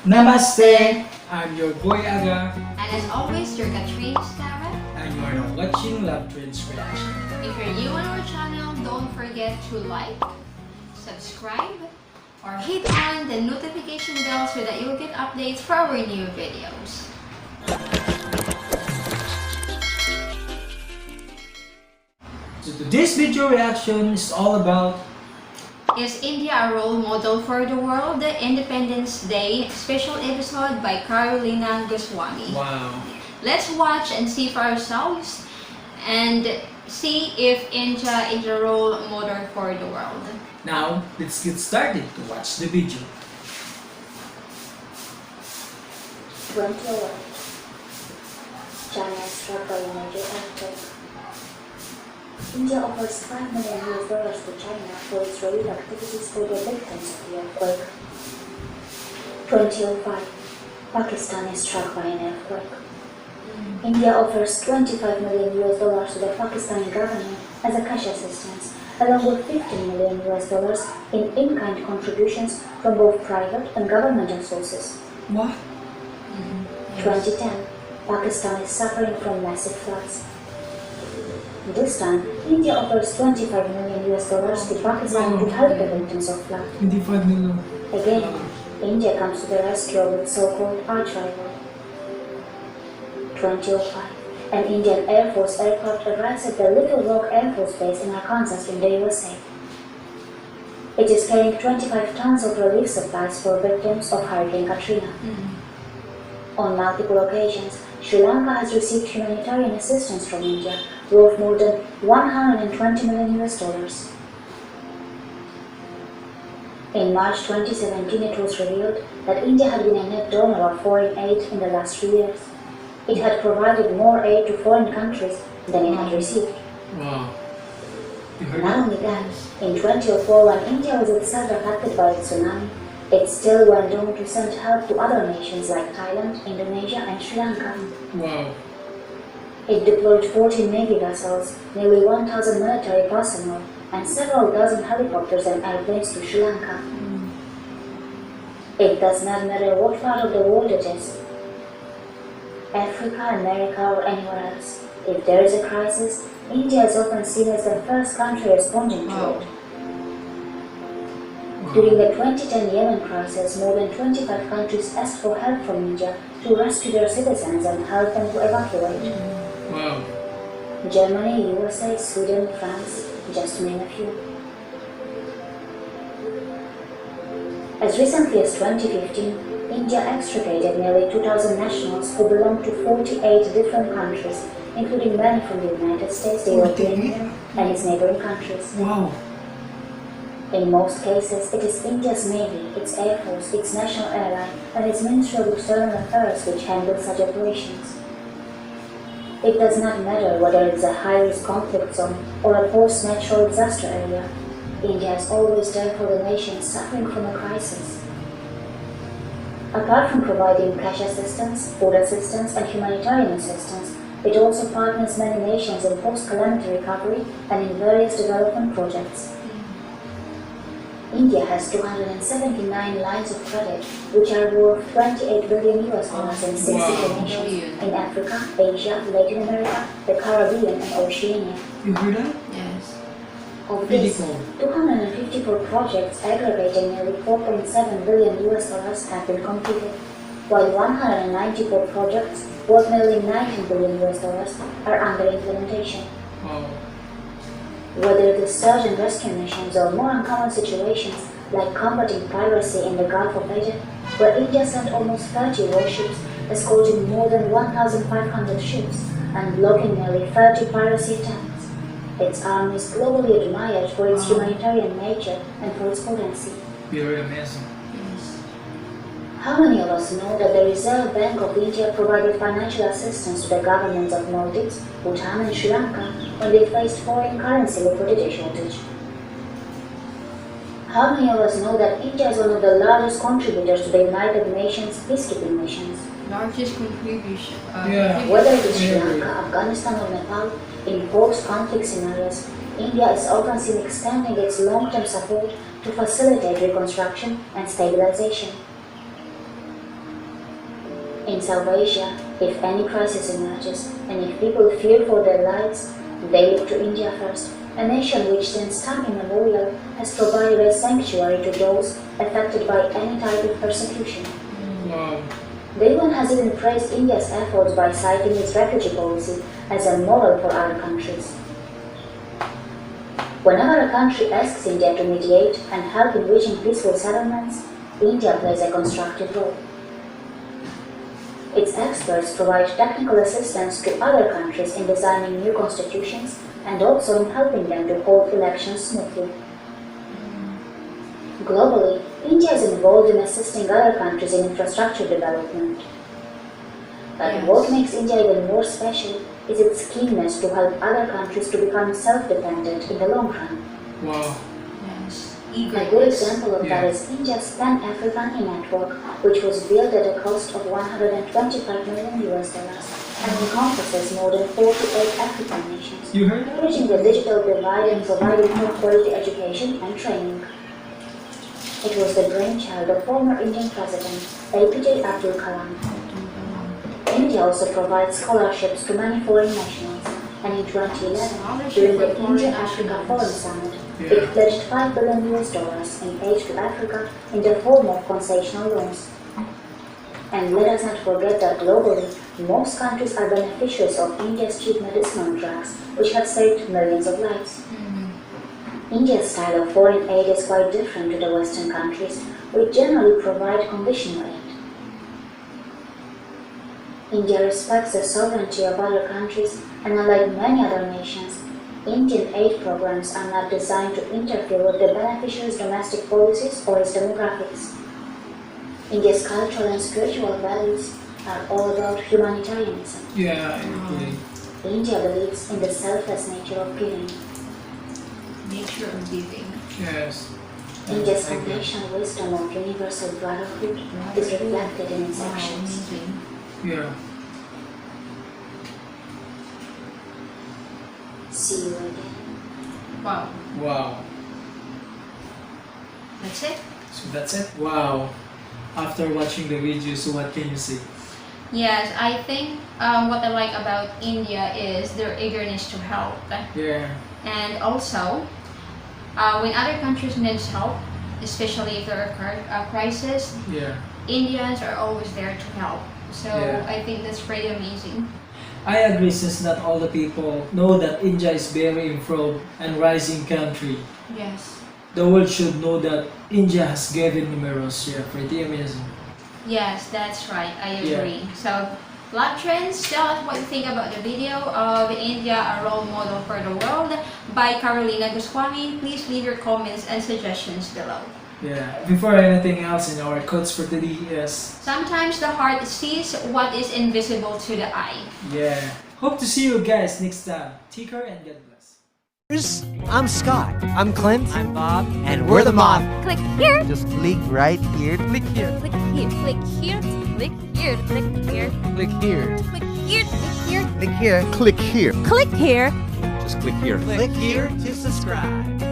Namaste! I'm your boy Aga, And as always, your Katrina Stara. and you are now watching Love Trends Reaction. If you're new on our channel, don't forget to like, subscribe, or hit on the notification bell so that you'll get updates for our new videos. So today's video reaction is all about Is India a role model for the world? The Independence Day special episode by Karolina Goswami. wow. Let's watch and see for ourselves and see if India is a role model for the world. Now let's get started to watch the video. 21. China struggle in major earthquake. India offers $5 million to China for its relief activities for the victims of the earthquake. 2005. Pakistan is struck by an earthquake. India offers $25 million to the Pakistani government as a cash assistance, along with $15 million in in-kind contributions from both private and governmental sources. What? 2010. Pakistan is suffering from massive floods. This time, India offers $25 million to Pakistan to help the victims of flood. 25 million. Again, India comes to the rescue of its so-called arch rival. 2005. An Indian Air Force aircraft arrives at the Little Rock Air Force Base in Arkansas in the USA. It is carrying 25 tons of relief supplies for victims of Hurricane Katrina. On multiple occasions, Sri Lanka has received humanitarian assistance from India, worth more than $120 million. In March 2017, it was revealed that India had been a net donor of foreign aid in the last 3 years. It had provided more aid to foreign countries than it had received. Wow. You heard Not that? only that, in 2004, when India was itself affected by the tsunami, it still went on to send help to other nations like Thailand, Indonesia, and Sri Lanka. Wow. It deployed 14 Navy vessels, nearly 1,000 military personnel, and several dozen helicopters and airplanes to Sri Lanka. It does not matter what part of the world it is, Africa, America, or anywhere else. If there is a crisis, India is often seen as the first country responding to it. During the 2010 Yemen crisis, more than 25 countries asked for help from India to rescue their citizens and help them to evacuate. Wow. Germany, USA, Sweden, France, just to name a few. As recently as 2015, India extricated nearly 2,000 nationals who belonged to 48 different countries, including many from the United States, the European Union, and its neighboring countries. Wow. In most cases, it is India's Navy, its Air Force, its national airline, and its Ministry of External Affairs which handle such operations. It does not matter whether it is a high-risk conflict zone or a post-natural disaster area. India is always there for the nations suffering from a crisis. Apart from providing cash assistance, food assistance, and humanitarian assistance, it also partners many nations in post-calamity recovery and in various development projects. India has 279 lines of credit, which are worth $28 billion in 60 nations in Africa, Asia, Latin America, the Caribbean, and Oceania. You heard that? Yes. Of Pretty this, cool. 254 projects aggregating nearly $4.7 billion have been completed, while 194 projects worth nearly $19 billion are under implementation. Wow. Whether the search and rescue missions or more uncommon situations like combating piracy in the Gulf of Aden, where India sent almost 30 warships, escorting more than 1,500 ships and blocking nearly 30 piracy attacks. Its army is globally admired for its humanitarian nature and for its potency. Very amazing. Yes. How many of us know that the Reserve Bank of India provided financial assistance to the governments of Maldives, Bhutan, and Sri Lanka when they faced foreign currency liquidity shortage? How many of us know that India is one of the largest contributors to the United Nations peacekeeping missions? Largest contribution. Yeah. Whether it is Sri Lanka, Afghanistan, or Nepal, in post-conflict scenarios, India is often seen extending its long-term support to facilitate reconstruction and stabilization. In South Asia, if any crisis emerges and if people fear for their lives, they look to India first, a nation which since time immemorial has provided a sanctuary to those affected by any type of persecution. Wow. The UN has even praised India's efforts by citing its refugee policy as a model for other countries. Whenever a country asks India to mediate and help in reaching peaceful settlements, India plays a constructive role. Its experts provide technical assistance to other countries in designing new constitutions and also in helping them to hold elections smoothly. Globally, India is involved in assisting other countries in infrastructure development. But what makes India even more special is its keenness to help other countries to become self-dependent in the long run. Wow. Yes. A good example of that is India's Pan-African network, which was built at a cost of $125 million and encompasses more than 48 African nations, You heard that? bridging the digital divide and providing more quality education and training. It was the brainchild of former Indian President APJ Abdul Kalam. India also provides scholarships to many foreign nationals, and in 2011, during the India-Africa Foreign Summit, it pledged $5 billion in aid to Africa in the form of concessional loans. And let us not forget that globally, most countries are beneficiaries of India's cheap medicinal drugs, which have saved millions of lives. India's style of foreign aid is quite different to the Western countries, which generally provide conditional aid. India respects the sovereignty of other countries, and unlike many other nations, Indian aid programs are not designed to interfere with the beneficiary's domestic policies or his demographics. India's cultural and spiritual values are all about humanitarianism. Yeah, I agree. India believes in the selfless nature of giving. Nature of giving. Yes. India's I agree. foundational wisdom of universal brotherhood is reflected in its actions. Amazing. Yeah. See you again. Wow. Wow. That's it? So that's it? Wow. After watching the video, so what can you say? Yes, I think what I like about India is their eagerness to help. Yeah. And also, when other countries need help, especially if there are crisis, Yeah. Indians are always there to help. So Yeah. I think that's pretty amazing. I agree, since not all the people know that India is very improved and rising country. Yes. The world should know that India has given numerous. Yeah, pretty amazing. Yes, that's right. I Yeah. agree. So, Love Trends, tell us what you think about the video of India, a role model for the world by Karolina Goswami. Please leave your comments and suggestions below. Yeah. Before anything else, in our quotes for today is, Sometimes the heart sees what is invisible to the eye. yeah. Hope to see you guys next time. Take care and God bless. I'm Scott. I'm Clint. I'm Bob. And we're the mob. Click here, Just click right here. Click here. click here, click here, click here, click here, Click here. click here, click here, Click here. Click here. click here. Just click here. Click here to subscribe.